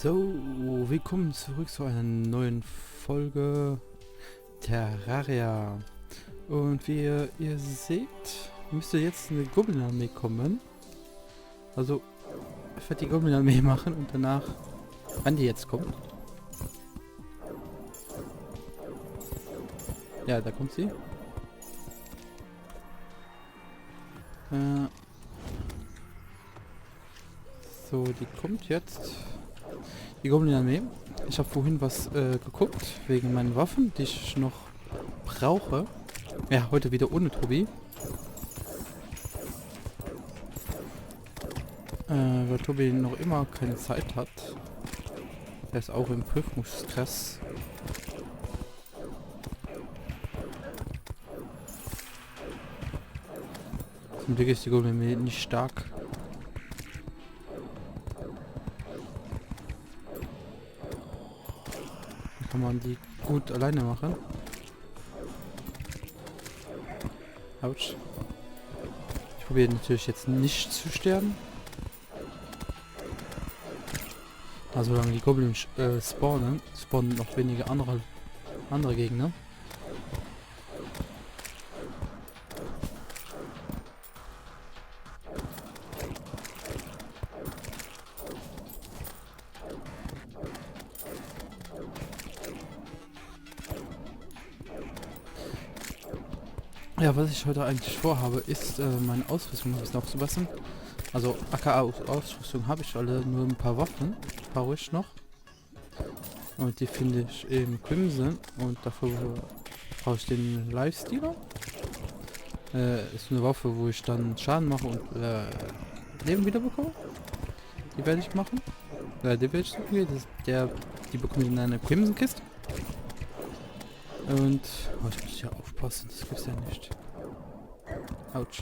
So, willkommen zurück zu einer neuen Folge Terraria. Und wie ihr seht, müsste jetzt eine Goblin-Armee kommen. Also, ich werde die Goblin-Armee machen und danach, wann die jetzt kommt. Ja, da kommt sie. So, die kommt jetzt. Die Goblin-Armee. Ich habe vorhin was geguckt, wegen meinen Waffen, die ich noch brauche. Ja, heute wieder ohne Tobi. Weil Tobi noch immer keine Zeit hat. Er ist auch im Prüfungsstress. Zum Glück ist die Goblin-Armee nicht stark. Kann man die gut alleine machen. Autsch. Ich probiere natürlich jetzt nicht zu sterben. Also solange die Goblins spawnen noch wenige andere Gegner. Ja, was ich heute eigentlich vorhabe, ist meine Ausrüstung ein bisschen aufzubessern. Also AKA-Ausrüstung habe ich alle, nur ein paar Waffen brauche ich noch. Und die finde ich im Crimson und dafür brauche ich den Lifestealer. Ist eine Waffe, wo ich dann Schaden mache und Leben wieder bekomme. Die werde ich machen. Die werde ich suchen. Die bekomme ich in einer Crimson-Kiste. Und ich muss ja aufpassen, das gibt's ja nicht. Autsch.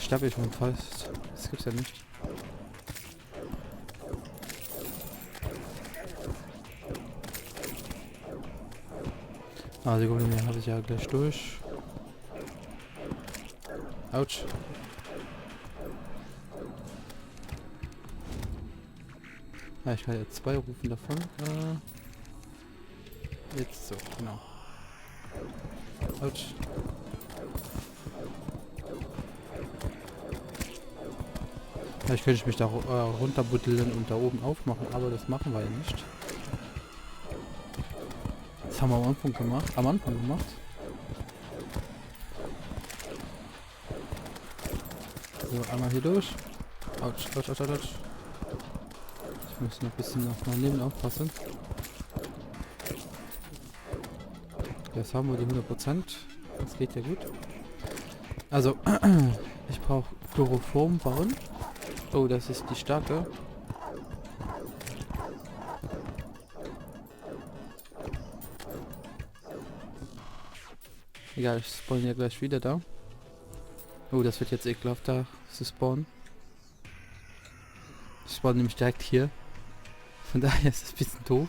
Sterb ich schon fast. Das gibt's ja nicht. Die Goblin habe ich ja gleich durch. Autsch. Ja, ich kann jetzt 2 rufen davon. Jetzt so, genau. Autsch. Vielleicht könnte ich mich da runterbuddeln und da oben aufmachen, aber das machen wir ja nicht. Das haben wir am Anfang gemacht. So, einmal hier durch. Autsch, autsch, autsch, autsch. Ich muss noch ein bisschen auf mein Leben aufpassen. Jetzt haben wir die 100%. Das geht ja gut. Also, ich brauche Chloroform bauen. Oh, das ist die starke. Egal, ich spawn ja gleich wieder da. Oh, das wird jetzt ekelhaft da zu spawnen. Ich spawn nämlich direkt hier. Von daher ist das ein bisschen doof.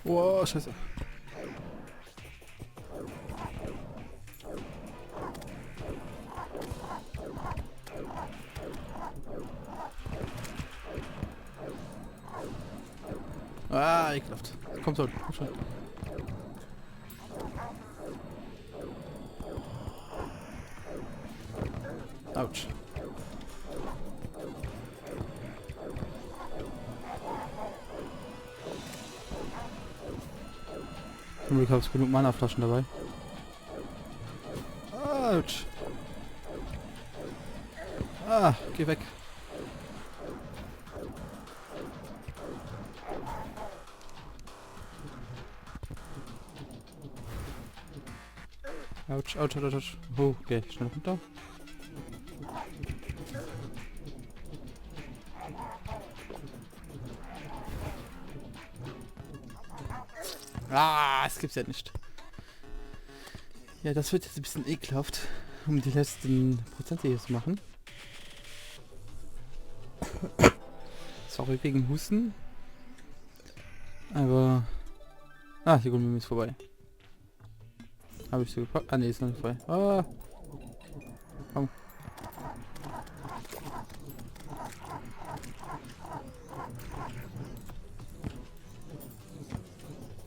Wow, scheiße. Ekelhaft. Komm schon, komm schon. Autsch. Zum Glück habe ich genug Mana-Flaschen dabei. Autsch. Geh weg. Autsch, autsch, autsch, autsch. Oh, okay, schnell runter. Ah, es gibt's ja nicht. Ja, das wird jetzt ein bisschen ekelhaft, um die letzten Prozente hier zu machen. Sorry wegen Husten. Aber... Ah, die Gummi ist vorbei. Habe ich so gepackt? Ah, ne, ist noch nicht vorbei. Ah, komm.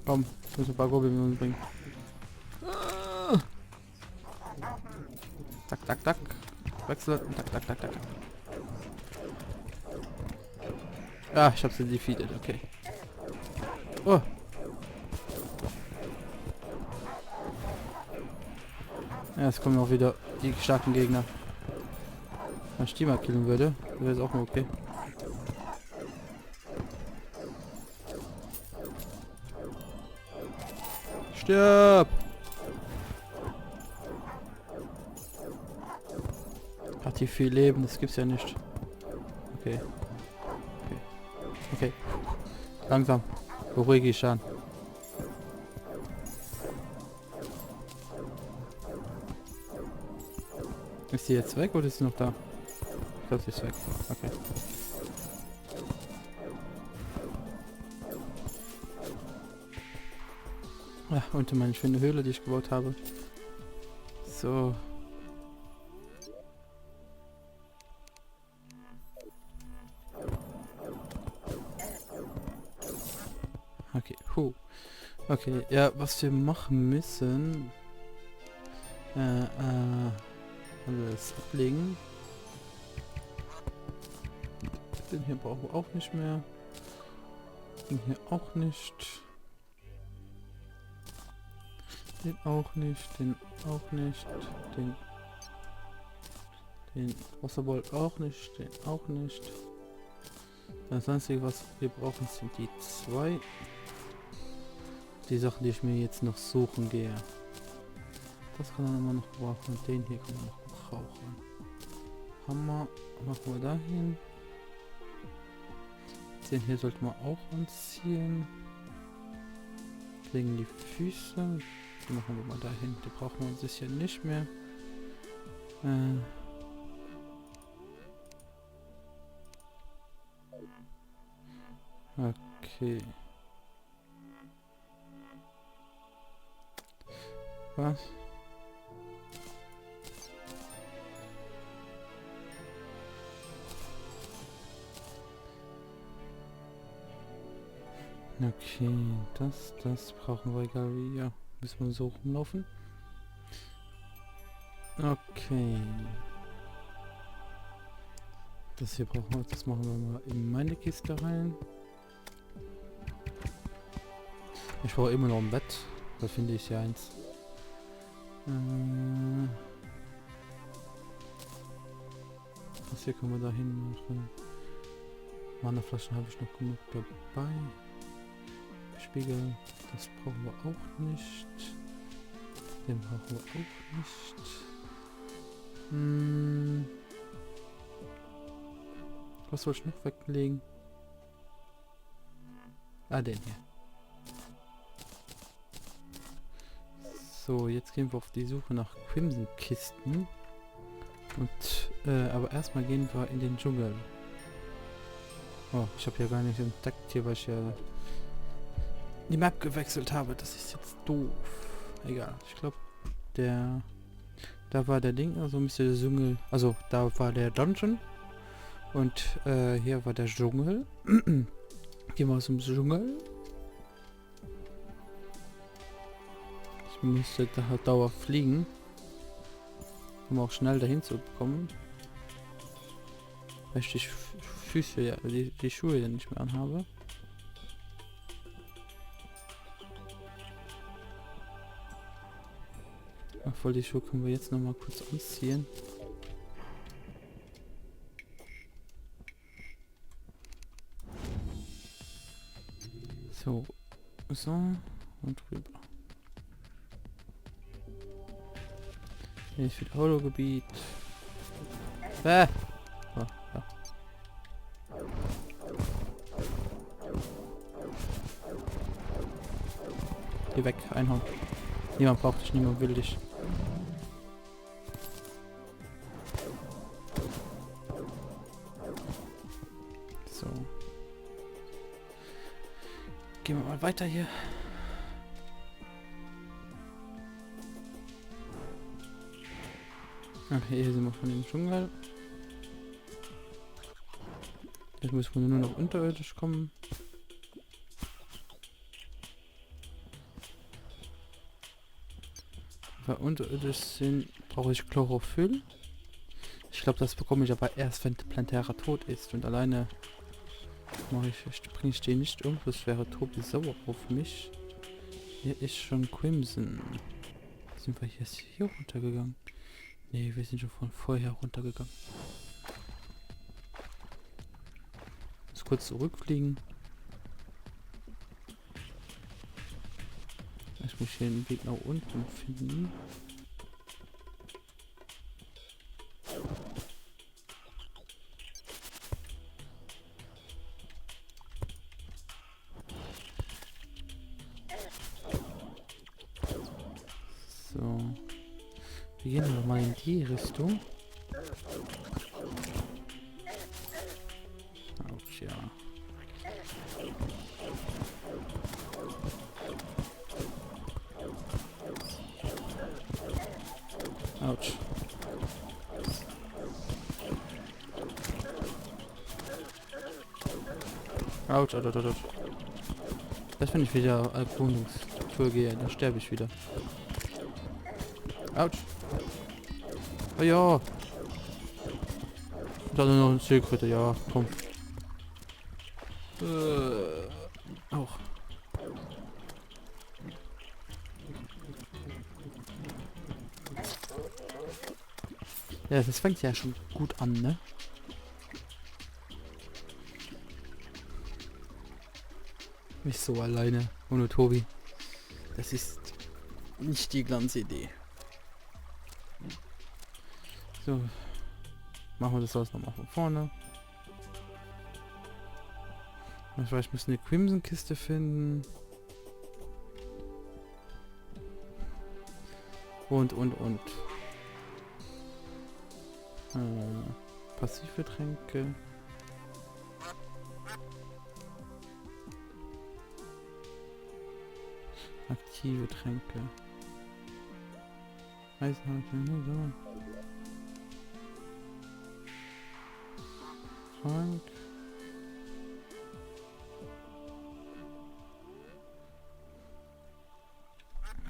Komm, ich muss ein paar Gummi bringen. Ah. Tak, tak, tak. Wechsel. Tak, tak, tak, tak. Ah, ich hab sie defeated, okay. Oh. Ja, es kommen auch wieder die starken Gegner. Wenn ich die mal killen würde, wäre es auch mal okay. Stirb! Hat die viel Leben, das gibt's ja nicht. Okay. Okay. Okay. Langsam. Beruhige ich an. Ist sie jetzt weg oder ist sie noch da? Ich glaube, sie ist weg. Okay. Ja, und meine schöne Höhle, die ich gebaut habe. So. Okay, okay, ja, was wir machen müssen... alles ablegen. Den hier brauchen wir auch nicht mehr. Den hier auch nicht. Den auch nicht. Den auch nicht. Den Wasserball auch nicht. Den auch nicht. Das einzige, was wir brauchen, sind die zwei. Die Sachen, die ich mir jetzt noch suchen gehe. Das kann man immer noch brauchen. Und den hier kann man noch brauchen. Hammer machen wir dahin. Den hier sollten wir auch anziehen. Legen die Füße. Die machen wir mal dahin. Die brauchen wir uns sicher nicht mehr. Okay. Was? Okay, das brauchen wir, egal wie. Ja, müssen wir so rumlaufen. Okay. Das hier brauchen wir, das machen wir mal in meine Kiste rein. Ich brauche immer noch ein Bett. Da finde ich ja eins. Das hier können wir da hin machen. Mannerflaschen habe ich noch genug dabei. Spiegel, das brauchen wir auch nicht. Den brauchen wir auch nicht. Was soll ich noch weglegen? Ah, den hier. So, jetzt gehen wir auf die Suche nach Crimson-Kisten. Und, aber erstmal gehen wir in den Dschungel. Oh, ich habe ja gar nicht entdeckt hier, weil ich ja die Map gewechselt habe. Das ist jetzt doof. Egal, ich glaube, da war der Ding, also müsste der Dschungel, also da war der Dungeon. Und, hier war der Dschungel. Gehen wir aus dem Dschungel. Ich müsste da halt dauernd fliegen, um auch schnell dahin zu kommen. Weil ich die Füße, ja, die Schuhe ja nicht mehr anhabe. Voll, die Schuhe können wir jetzt noch mal kurz anziehen. So und rüber. Hier ist wieder Holo-Gebiet. So, ja. Geh weg, Einhorn. Niemand braucht dich, niemand will dich. So. Gehen wir mal weiter hier. Okay, hier sind wir von dem Dschungel. Jetzt müssen wir nur noch unterirdisch kommen. Weil unterirdisch sind, brauche ich Chlorophyll. Ich glaube, das bekomme ich aber erst, wenn Plantera tot ist. Und alleine bringe ich den nicht irgendwo. Es wäre Tobi sauer auf mich. Hier ist schon Crimson. Sind wir jetzt hier runtergegangen? Nee, wir sind schon von vorher runtergegangen. Muss kurz zurückfliegen. Ich muss hier den Weg nach unten finden. So. Wir gehen noch mal in die Richtung. Autsch, ja. Autsch. Autsch, autsch, autsch, autsch. Das wenn ich wieder Erkundungstour gehe, dann sterbe ich wieder. Autsch. Oh ja. Da noch ein Zielkröte, ja, komm. Auch. Ja, das fängt ja schon gut an, ne? Nicht so alleine, ohne Tobi. Das ist nicht die Glanzidee. So. Machen wir das alles nochmal von vorne. Ich weiß, ich muss eine Crimson-Kiste finden. Und. Passive Tränke. Aktive Tränke. Eisenhand, Trank.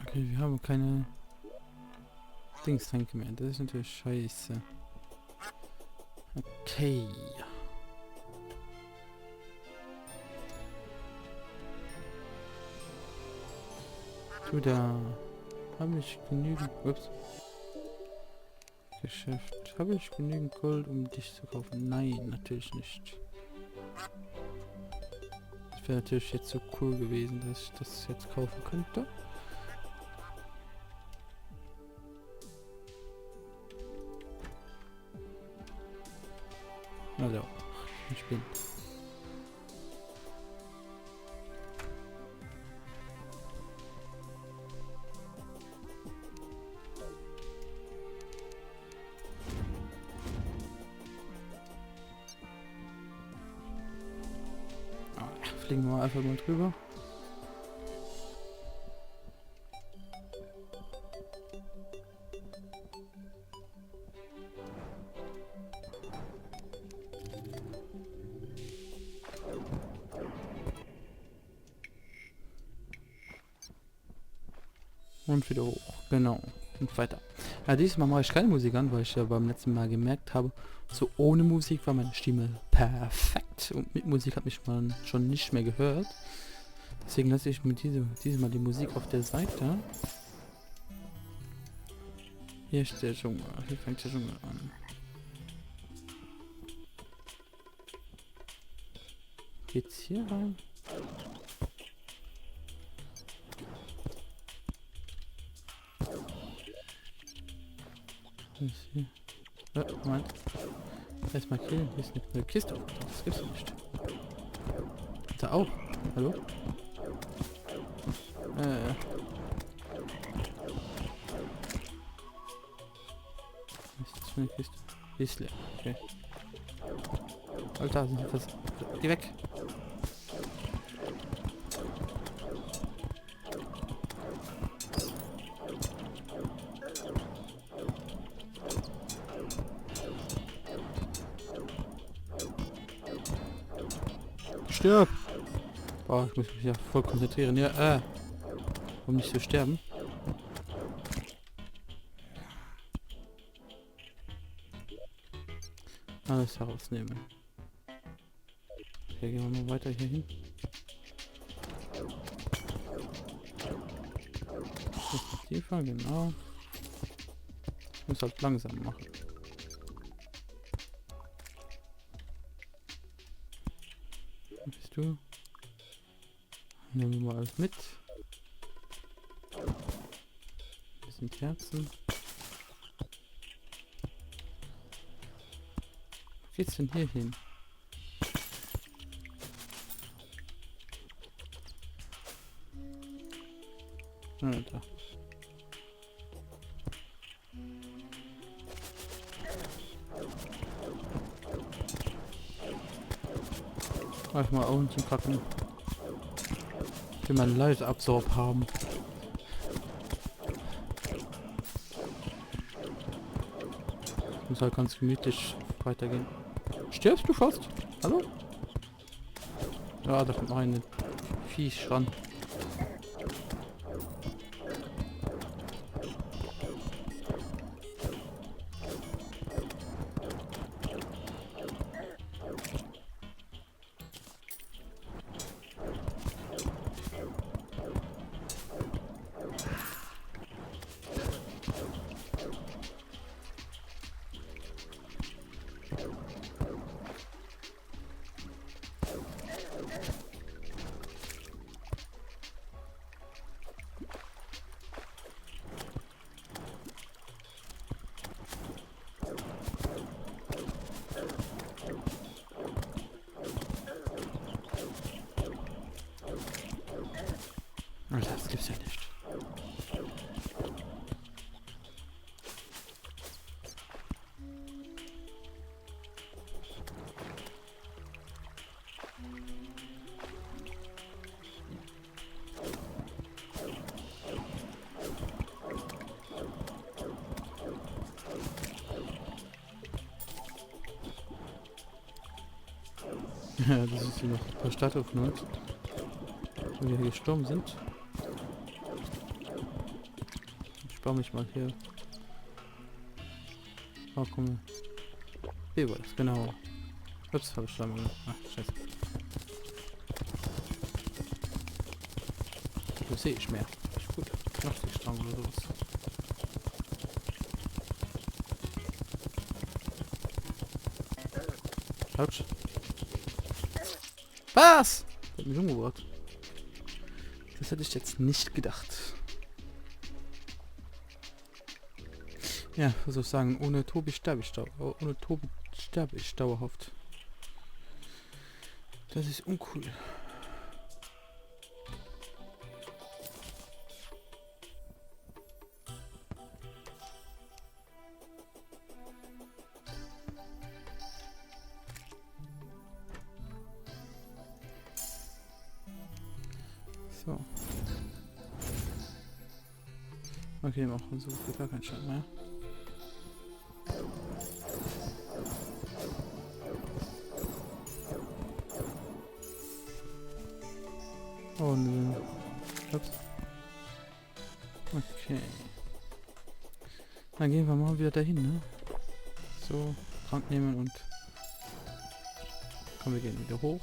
Okay, wir haben keine Dingstränke mehr. Das ist natürlich scheiße. Okay. Du, da habe ich genügend... Ups. Geschäft. Habe ich genügend Gold, um dich zu kaufen? Nein, natürlich nicht. Das wäre natürlich jetzt so cool gewesen, dass ich das jetzt kaufen könnte. Also, ich bin... Fliegen wir einfach mal drüber. Und wieder hoch. Genau. Und weiter. Ja, diesmal mache ich keine Musik an, weil ich ja beim letzten Mal gemerkt habe, so ohne Musik war meine Stimme perfekt. Und mit Musik hat mich man schon nicht mehr gehört. Deswegen lasse ich mit diesem Mal die Musik auf der Seite. Hier ist der Dschungel. Hier fängt der Dschungel an. Geht's hier rein? Moment. Erstmal killen. Hier ist eine Kiste. Das gibt's doch nicht. Da auch. Hallo? Was ist das für eine Kiste? Die ist leer. Okay. Alter, sind was. Geh weg! Stirb! Boah, ich muss mich ja voll konzentrieren. Ja, um nicht zu sterben. Alles herausnehmen. Okay, gehen wir mal weiter hier hin. Nicht tiefer, genau. Ich muss halt langsam machen. Was bist du? Nehmen wir mal alles mit. Das sind Herzen. Wo geht's denn hier hin? Ah, da. Einfach mal unten packen. Ich will meinen Light-Absorb haben. Muss halt ganz gemütlich weitergehen. Stirbst du fast? Hallo? Ja, da kommt noch ein Viech ran. Alter, das gibt's ja nicht. Ja, das ist hier noch ein paar Statuen von uns, wo wir hier gestorben sind. Ich baue mich mal hier. Oh, komm. Hier war das, genau. Ups, habe ich schon mal. Ach, scheiße. Das sehe ich mehr. Ist gut. Noch die Strang oder sowas. Autsch. Was? Ich hab mich umgebracht. Das hätte ich jetzt nicht gedacht. Ja, was soll ich sagen? Ohne Tobi sterbe ich dauerhaft. Ohne Tobi sterbe ich dauerhaft. Das ist uncool. So. Okay, machen so viel gar keinen Schaden mehr. Oh nö. Ups. Okay. Dann gehen wir mal wieder dahin, ne? So, Trank nehmen und... Komm, wir gehen wieder hoch.